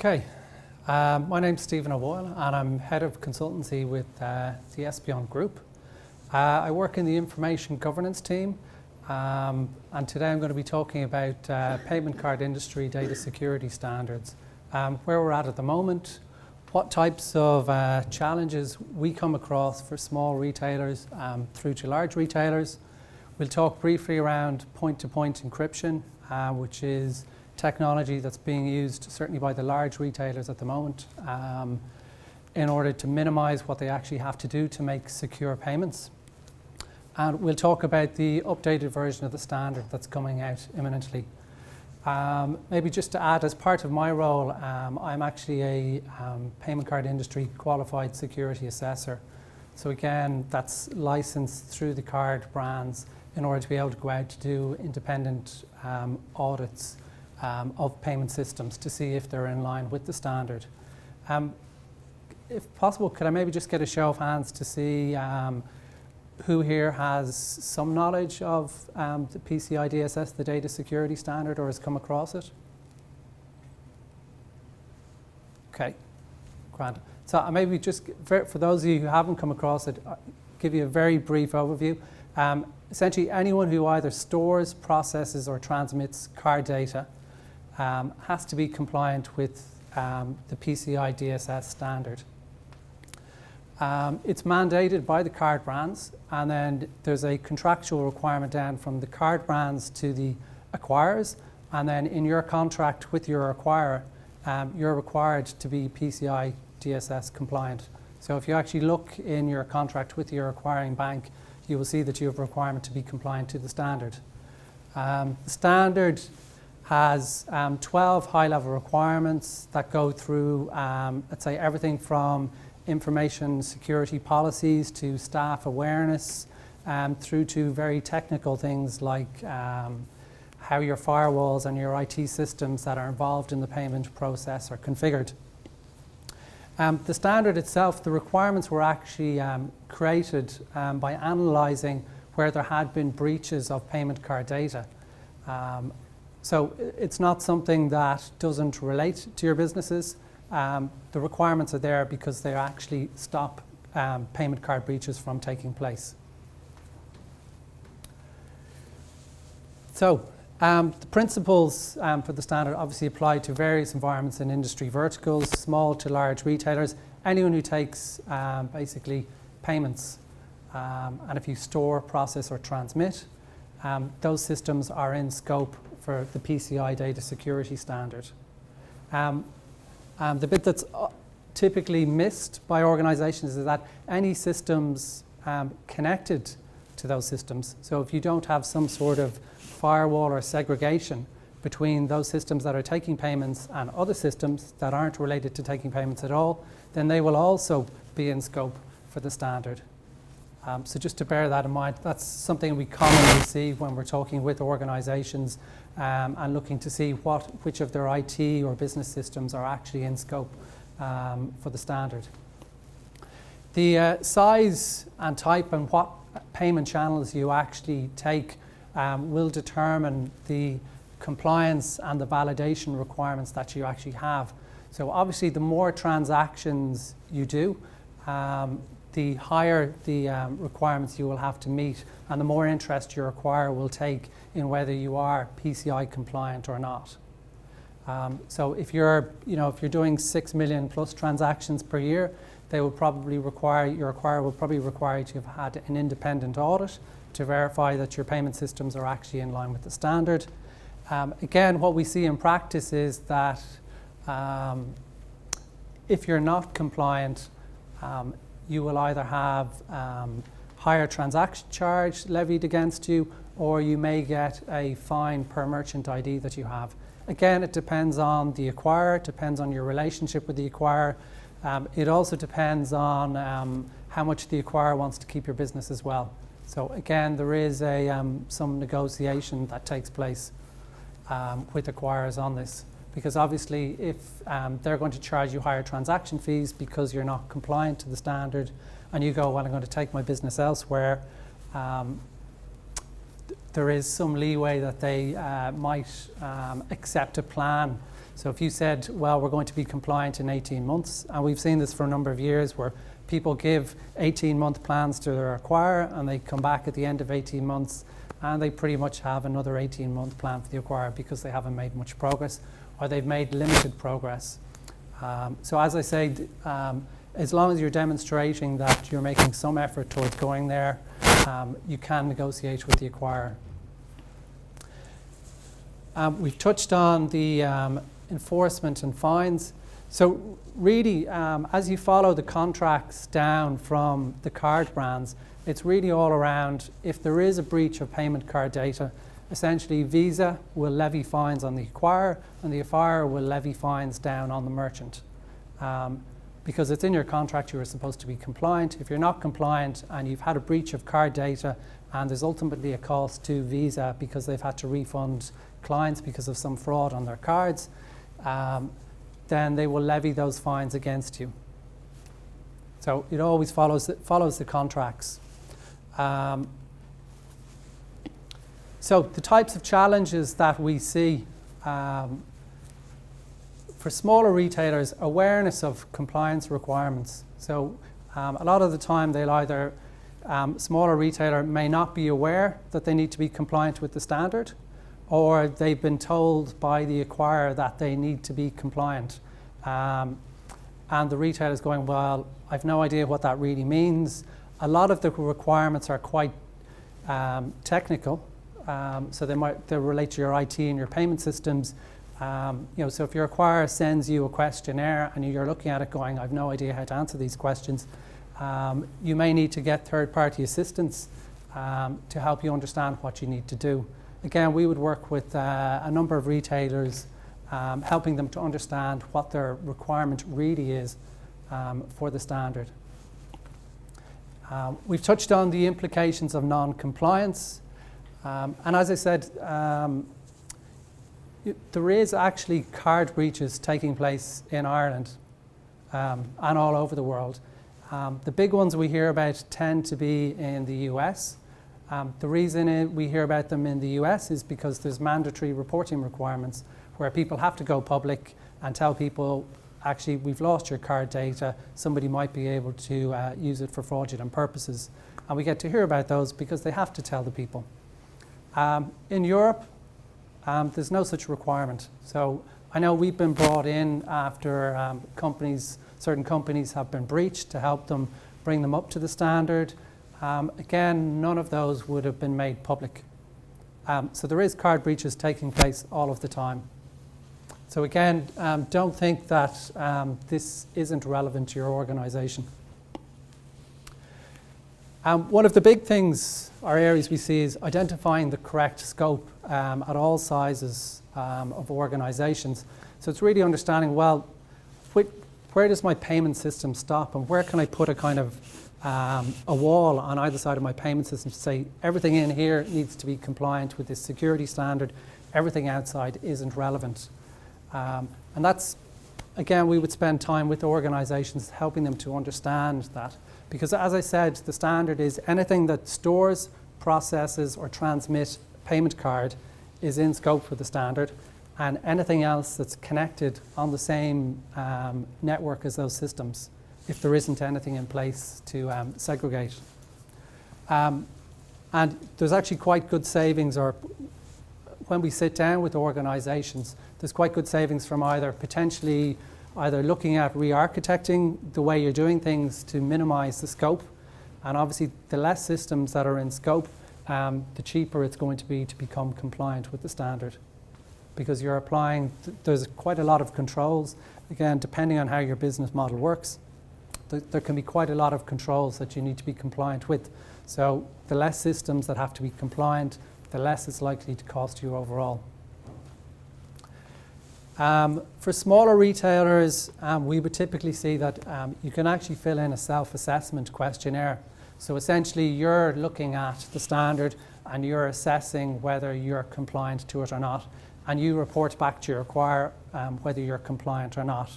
Okay, my name's Stephen O'Boyle and I'm Head of Consultancy with the Espion Group. I work in the Information Governance team and today I'm going to be talking about payment card industry data security standards, where we're at the moment, what types of challenges we come across for small retailers through to large retailers. We'll talk briefly around point-to-point encryption, which is technology that's being used certainly by the large retailers at the moment in order to minimize what they actually have to do to make secure payments. And we'll talk about the updated version of the standard that's coming out imminently. Maybe just to add, as part of my role, I'm actually a payment card industry qualified security assessor. So again, that's licensed through the card brands in order to be able to go out to do independent audits of payment systems to see if they're in line with the standard. If possible, could I maybe just get a show of hands to see who here has some knowledge of the PCI DSS, the data security standard, or has come across it? Okay, grand. So maybe just for those of you who haven't come across it, I'll give you a very brief overview. Essentially, anyone who either stores, processes, or transmits card data has to be compliant with the PCI DSS standard. It's mandated by the card brands, and then there's a contractual requirement down from the card brands to the acquirers, and then in your contract with your acquirer, you're required to be PCI DSS compliant. So if you actually look in your contract with your acquiring bank, you will see that you have a requirement to be compliant to the standard. The standard has 12 high-level requirements that go through, let's say, everything from information security policies to staff awareness, through to very technical things like how your firewalls and your IT systems that are involved in the payment process are configured. The standard itself, the requirements were actually created by analysing where there had been breaches of payment card data. So it's not something that doesn't relate to your businesses. The requirements are there because they actually stop payment card breaches from taking place. So the principles for the standard obviously apply to various environments and industry verticals, small to large retailers, anyone who takes basically payments. And if you store, process, or transmit, those systems are in scope for the PCI data security standard. The bit that's typically missed by organizations is that any systems connected to those systems, so if you don't have some sort of firewall or segregation between those systems that are taking payments and other systems that aren't related to taking payments at all, then they will also be in scope for the standard. So just to bear that in mind, that's something we commonly see when we're talking with organizations and looking to see which of their IT or business systems are actually in scope for the standard. The size and type and what payment channels you actually take will determine the compliance and the validation requirements that you actually have. So obviously the more transactions you do, the higher the requirements you will have to meet, and the more interest your acquirer will take in whether you are PCI compliant or not. So if you're doing 6 million plus transactions per year, they will probably require, your acquirer will probably require you to have had an independent audit to verify that your payment systems are actually in line with the standard. Again, what we see in practice is that if you're not compliant, you will either have higher transaction charge levied against you, or you may get a fine per merchant ID that you have. Again, it depends on the acquirer, it depends on your relationship with the acquirer. It also depends on how much the acquirer wants to keep your business as well. So again, there is some negotiation that takes place with acquirers on this. Because obviously if they're going to charge you higher transaction fees because you're not compliant to the standard and you go, well, I'm going to take my business elsewhere, there is some leeway that they might accept a plan So if you said, well, we're going to be compliant in 18 months, and we've seen this for a number of years where people give 18-month plans to their acquirer and they come back at the end of 18 months and they pretty much have another 18-month plan for the acquirer because they haven't made much progress or they've made limited progress. So as I say, as long as you're demonstrating that you're making some effort towards going there, you can negotiate with the acquirer. We've touched on the enforcement and fines. So really, as you follow the contracts down from the card brands, it's really all around if there is a breach of payment card data, essentially Visa will levy fines on the acquirer and the acquirer will levy fines down on the merchant. Because it's in your contract, you are supposed to be compliant. If you're not compliant and you've had a breach of card data and there's ultimately a cost to Visa because they've had to refund clients because of some fraud on their cards, then they will levy those fines against you. So it always follows the contracts. So the types of challenges that we see for smaller retailers, awareness of compliance requirements. So a lot of the time they'll either, smaller retailer may not be aware that they need to be compliant with the standard, or they've been told by the acquirer that they need to be compliant. And the retailer's going, well, I've no idea what that really means. A lot of the requirements are quite technical. So they relate to your IT and your payment systems. So if your acquirer sends you a questionnaire and you're looking at it going, I've no idea how to answer these questions, you may need to get third-party assistance to help you understand what you need to do. Again, we would work with a number of retailers, helping them to understand what their requirement really is for the standard. We've touched on the implications of non-compliance. And as I said, there is actually card breaches taking place in Ireland and all over the world. The big ones we hear about tend to be in the US. The reason we hear about them in the US is because there's mandatory reporting requirements where people have to go public and tell people, actually, we've lost your card data. Somebody might be able to use it for fraudulent purposes. And we get to hear about those because they have to tell the people. In Europe, there's no such requirement. So I know we've been brought in after certain companies have been breached to help them bring them up to the standard. Again, none of those would have been made public. So there is card breaches taking place all of the time. So again, don't think that this isn't relevant to your organization. One of the big things or areas we see is identifying the correct scope at all sizes of organizations. So it's really understanding, well, where does my payment system stop and where can I put a kind of a wall on either side of my payment system to say everything in here needs to be compliant with this security standard, everything outside isn't relevant. And that's, again, we would spend time with organizations helping them to understand that. Because as I said, the standard is anything that stores, processes, or transmits payment card is in scope for the standard, and anything else that's connected on the same network as those systems, if there isn't anything in place to segregate. And there's actually quite good savings, or when we sit down with organizations, there's quite good savings from potentially looking at re-architecting the way you're doing things to minimize the scope. And obviously, the less systems that are in scope, the cheaper it's going to be to become compliant with the standard. Because you're applying, there's quite a lot of controls. Again, depending on how your business model works, there can be quite a lot of controls that you need to be compliant with. So the less systems that have to be compliant, the less it's likely to cost you overall. For smaller retailers, we would typically see that you can actually fill in a self-assessment questionnaire. So essentially, you're looking at the standard and you're assessing whether you're compliant to it or not. And you report back to your acquirer whether you're compliant or not.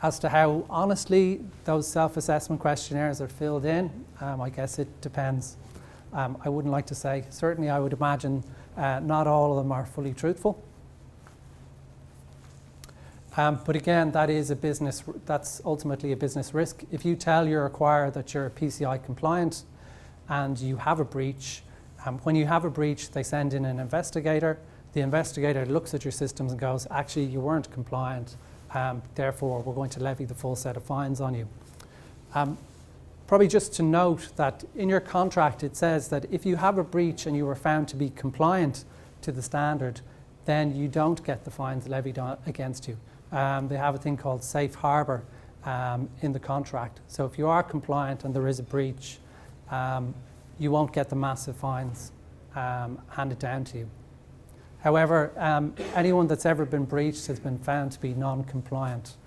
As to how honestly those self-assessment questionnaires are filled in, I guess it depends. I wouldn't like to say. Certainly, I would imagine not all of them are fully truthful. But again, that's ultimately a business risk. If you tell your acquirer that you're PCI compliant and you have a breach, when you have a breach, they send in an investigator. The investigator looks at your systems and goes, actually, you weren't compliant, therefore we're going to levy the full set of fines on you. Probably just to note that in your contract it says that if you have a breach and you were found to be compliant to the standard, then you don't get the fines levied against you. They have a thing called safe harbour in the contract. So if you are compliant and there is a breach, you won't get the massive fines handed down to you. However, anyone that's ever been breached has been found to be non-compliant.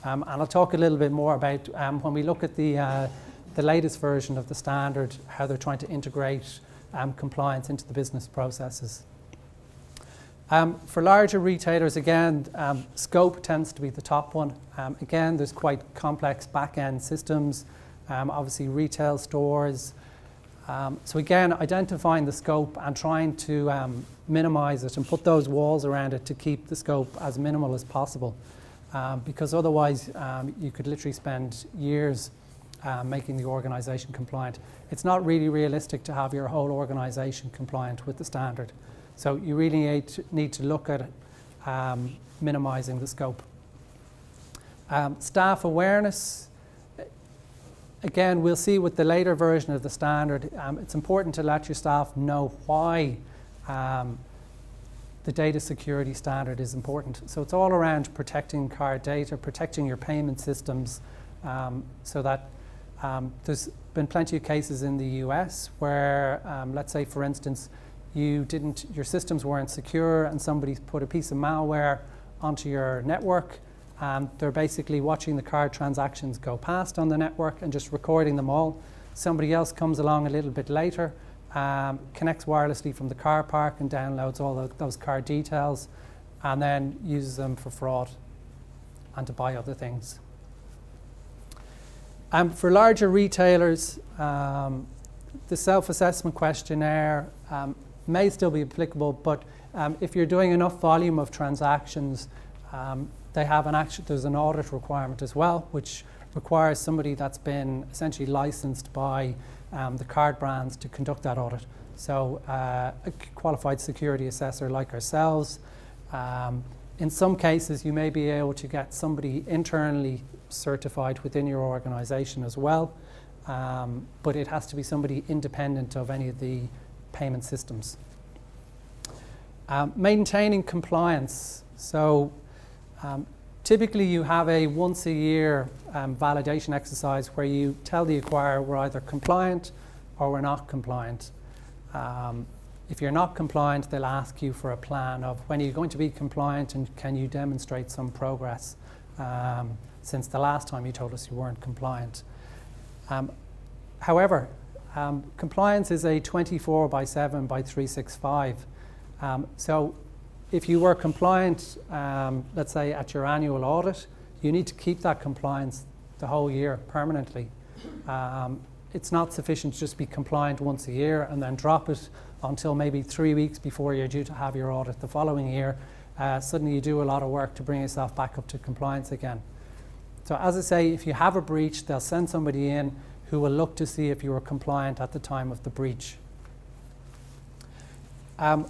And I'll talk a little bit more about when we look at the latest version of the standard, how they're trying to integrate compliance into the business processes. For larger retailers, again, scope tends to be the top one. Again, there's quite complex back-end systems, obviously retail stores. So again, identifying the scope and trying to minimize it and put those walls around it to keep the scope as minimal as possible. Because otherwise, you could literally spend years making the organization compliant. It's not really realistic to have your whole organization compliant with the standard. So you really need to look at minimizing the scope. Staff awareness. Again, we'll see with the later version of the standard, it's important to let your staff know why the data security standard is important. So it's all around protecting card data, protecting your payment systems, so that there's been plenty of cases in the US where, let's say for instance, your systems weren't secure and somebody put a piece of malware onto your network. They're basically watching the card transactions go past on the network and just recording them all. Somebody else comes along a little bit later, connects wirelessly from the car park and downloads all those card details and then uses them for fraud and to buy other things. For larger retailers, the self-assessment questionnaire may still be applicable, but if you're doing enough volume of transactions, there's an audit requirement as well, which requires somebody that's been essentially licensed by the card brands to conduct that audit. So a qualified security assessor like ourselves. In some cases, you may be able to get somebody internally certified within your organization as well, but it has to be somebody independent of any of the payment systems. Maintaining compliance. So typically you have a once a year validation exercise where you tell the acquirer we're either compliant or we're not compliant. If you're not compliant, they'll ask you for a plan of when you're going to be compliant and can you demonstrate some progress since the last time you told us you weren't compliant. However, compliance is a 24/7 by 365. So if you were compliant, let's say at your annual audit, you need to keep that compliance the whole year permanently. It's not sufficient to just be compliant once a year and then drop it until maybe 3 weeks before you're due to have your audit the following year. Suddenly you do a lot of work to bring yourself back up to compliance again. So as I say, if you have a breach, they'll send somebody in who will look to see if you were compliant at the time of the breach.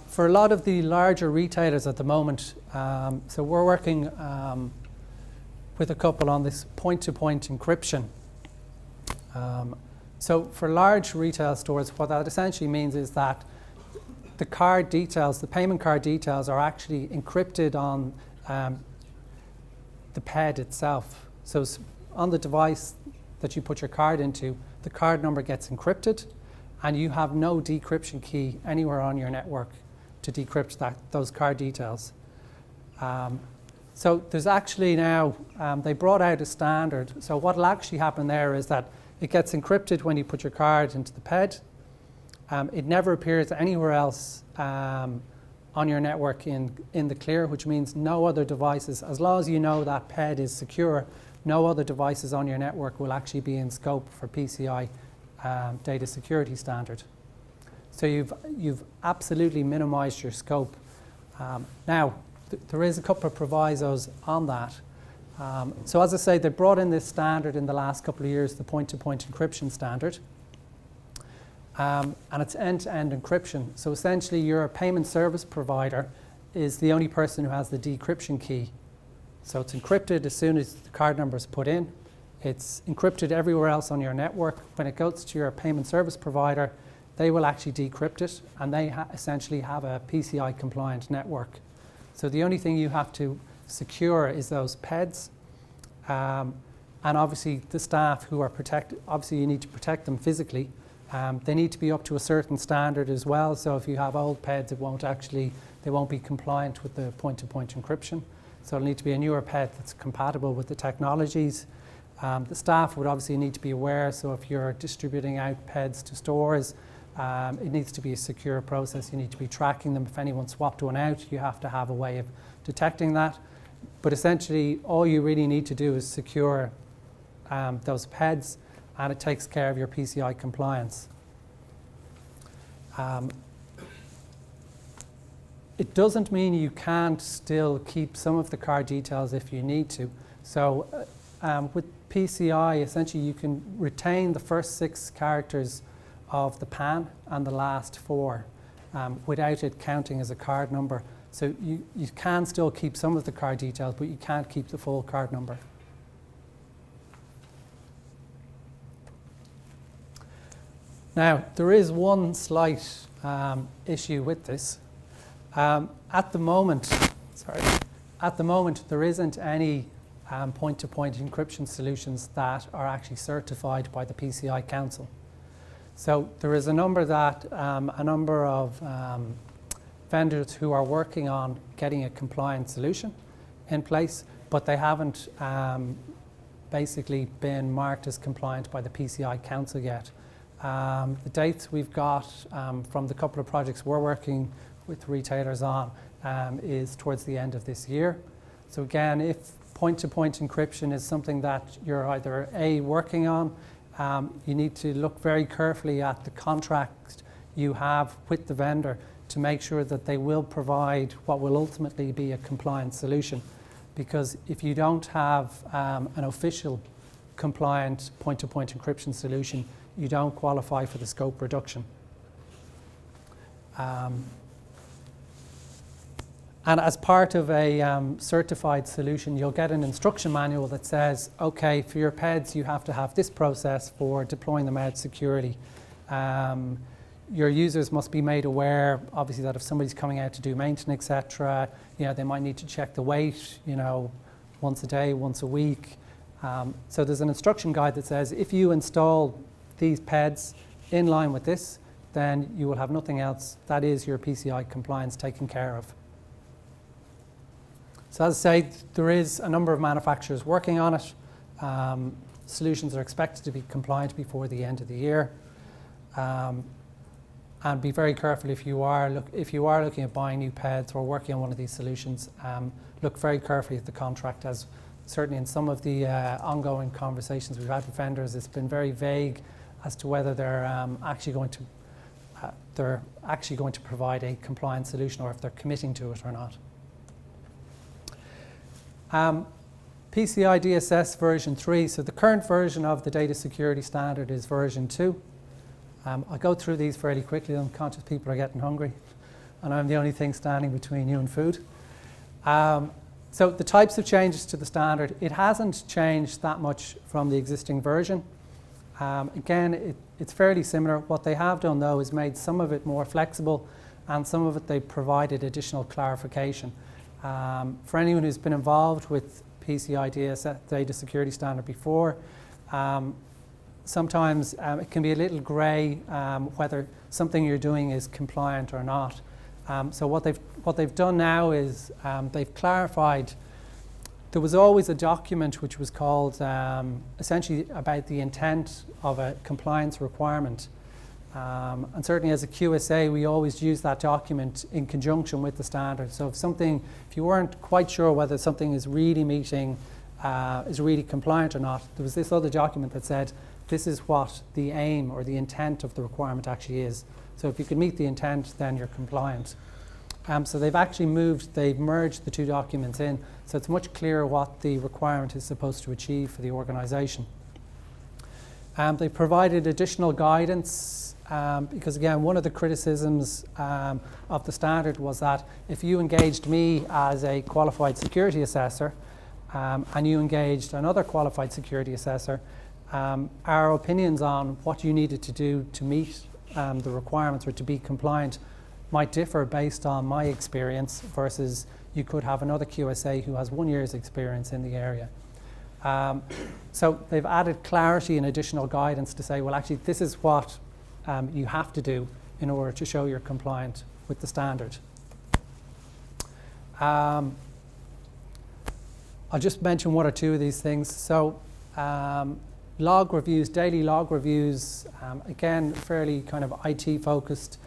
For a lot of the larger retailers at the moment, so we're working with a couple on this point-to-point encryption. So for large retail stores, what that essentially means is that the card details, the payment card details are actually encrypted on the PED itself. So on the device that you put your card into, the card number gets encrypted and you have no decryption key anywhere on your network to decrypt those card details. So there's actually now, they brought out a standard. So what will actually happen there is that it gets encrypted when you put your card into the PED. It never appears anywhere else on your network in the clear, which means no other devices, as long as you know that PED is secure, no other devices on your network will actually be in scope for PCI data security standard. So you've absolutely minimized your scope. Now, there is a couple of provisos on that. So as I say, they brought in this standard in the last couple of years, the point-to-point encryption standard. And it's end-to-end encryption. So essentially your payment service provider is the only person who has the decryption key. So it's encrypted as soon as the card number is put in. It's encrypted everywhere else on your network. When it goes to your payment service provider, they will actually decrypt it, and they essentially have a PCI compliant network. So the only thing you have to secure is those PEDs. And obviously the staff who are protected, obviously you need to protect them physically. They need to be up to a certain standard as well. So if you have old PEDs, they won't be compliant with the point-to-point encryption. So it'll need to be a newer PED that's compatible with the technologies. The staff would obviously need to be aware. So if you're distributing out PEDs to stores, it needs to be a secure process. You need to be tracking them. If anyone swapped one out, you have to have a way of detecting that. But essentially, all you really need to do is secure those PEDs, and it takes care of your PCI compliance. It doesn't mean you can't still keep some of the card details if you need to. So with PCI, essentially you can retain the first 6 characters of the PAN and the last 4 without it counting as a card number. So you can still keep some of the card details, but you can't keep the full card number. Now, there is one slight issue with this. At the moment, there isn't any point-to-point encryption solutions that are actually certified by the PCI Council. So there is a number of vendors who are working on getting a compliant solution in place, but they haven't basically been marked as compliant by the PCI Council yet. The dates we've got from the couple of projects we're working with retailers on is towards the end of this year. So again, if point-to-point encryption is something that you're either working on, you need to look very carefully at the contract you have with the vendor to make sure that they will provide what will ultimately be a compliant solution. Because if you don't have an official compliant point-to-point encryption solution, you don't qualify for the scope reduction. And as part of a certified solution, you'll get an instruction manual that says, okay, for your PEDs, you have to have this process for deploying them out securely. Your users must be made aware, obviously, that if somebody's coming out to do maintenance, etc., they might need to check the weight, once a day, once a week. So there's an instruction guide that says, if you install these PEDs in line with this, then you will have nothing else. That is your PCI compliance taken care of. So as I say, there is a number of manufacturers working on it. Solutions are expected to be compliant before the end of the year. And be very careful if you are looking at buying new PEDs or working on one of these solutions. Look very carefully at the contract, as certainly in some of the ongoing conversations we've had with vendors, it's been very vague as to whether they're actually going to provide a compliant solution or if they're committing to it or not. PCI DSS version 3, so the current version of the data security standard is version 2. I'll go through these fairly quickly. I'm conscious people are getting hungry and I'm the only thing standing between you and food. So the types of changes to the standard, it hasn't changed that much from the existing version. Again, it's fairly similar. What they have done though is made some of it more flexible and some of it they provided additional clarification. For anyone who's been involved with PCI DSS data security standard before, sometimes it can be a little grey whether something you're doing is compliant or not. So what they've done now is they've clarified. There was always a document which was called essentially about the intent of a compliance requirement. And certainly as a QSA, we always use that document in conjunction with the standard. So if you weren't quite sure whether something is really is really compliant or not, there was this other document that said, this is what the aim or the intent of the requirement actually is. So if you can meet the intent, then you're compliant. So they've merged the two documents in, so it's much clearer what the requirement is supposed to achieve for the organisation. They provided additional guidance because, again, one of the criticisms of the standard was that if you engaged me as a qualified security assessor and you engaged another qualified security assessor, our opinions on what you needed to do to meet the requirements or to be compliant might differ based on my experience versus you could have another QSA who has 1 year's experience in the area. So they've added clarity and additional guidance to say, well, actually, this is what you have to do in order to show you're compliant with the standard. I'll just mention one or two of these things. So log reviews, daily log reviews, again, fairly kind of IT focused.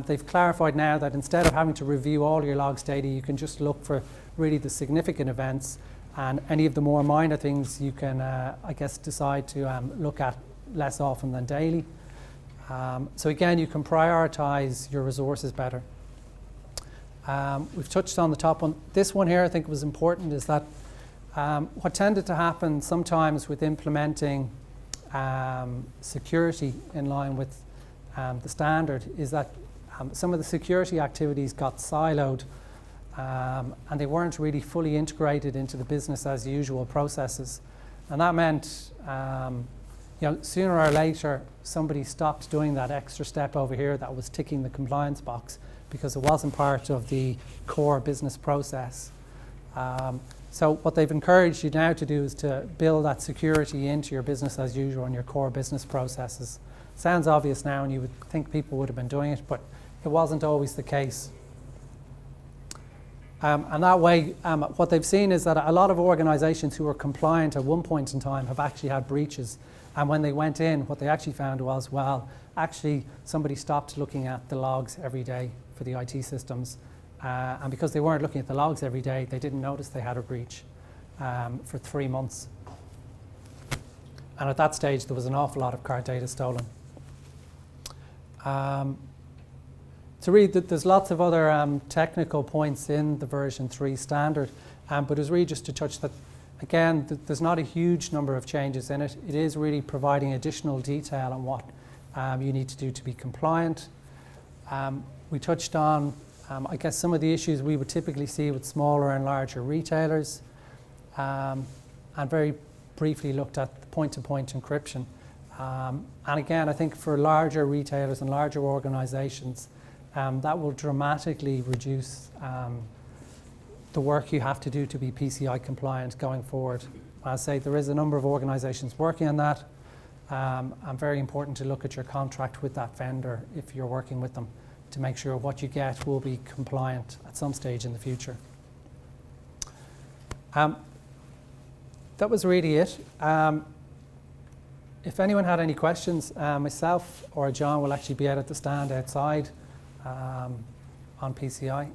They've clarified now that instead of having to review all your logs daily, you can just look for really the significant events, and any of the more minor things you can, I guess, decide to look at less often than daily. So again, you can prioritize your resources better. We've touched on the top one. This one here I think was important, is that what tended to happen sometimes with implementing security in line with the standard is that some of the security activities got siloed and they weren't really fully integrated into the business as usual processes. And that meant sooner or later somebody stopped doing that extra step over here that was ticking the compliance box because it wasn't part of the core business process. So what they've encouraged you now to do is to build that security into your business as usual and your core business processes. Sounds obvious now, and you would think people would have been doing it, but it wasn't always the case. And that way, what they've seen is that a lot of organisations who were compliant at one point in time have actually had breaches. And when they went in, what they actually found was, well, actually somebody stopped looking at the logs every day for the IT systems. And because they weren't looking at the logs every day, they didn't notice they had a breach for 3 months. And at that stage, there was an awful lot of card data stolen. To read that, there's lots of other technical points in the version 3 standard, but it's really just to touch that, again, there's not a huge number of changes in it. It is really providing additional detail on what you need to do to be compliant. We touched on, I guess, some of the issues we would typically see with smaller and larger retailers, and very briefly looked at the point-to-point encryption. And again, I think for larger retailers and larger organisations, that will dramatically reduce the work you have to do to be PCI compliant going forward. As I say, there is a number of organisations working on that, and very important to look at your contract with that vendor if you're working with them to make sure what you get will be compliant at some stage in the future. That was really it. If anyone had any questions, myself or John will actually be out at the stand outside on PCI.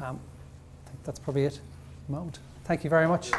I think that's probably it at the moment. Thank you very much.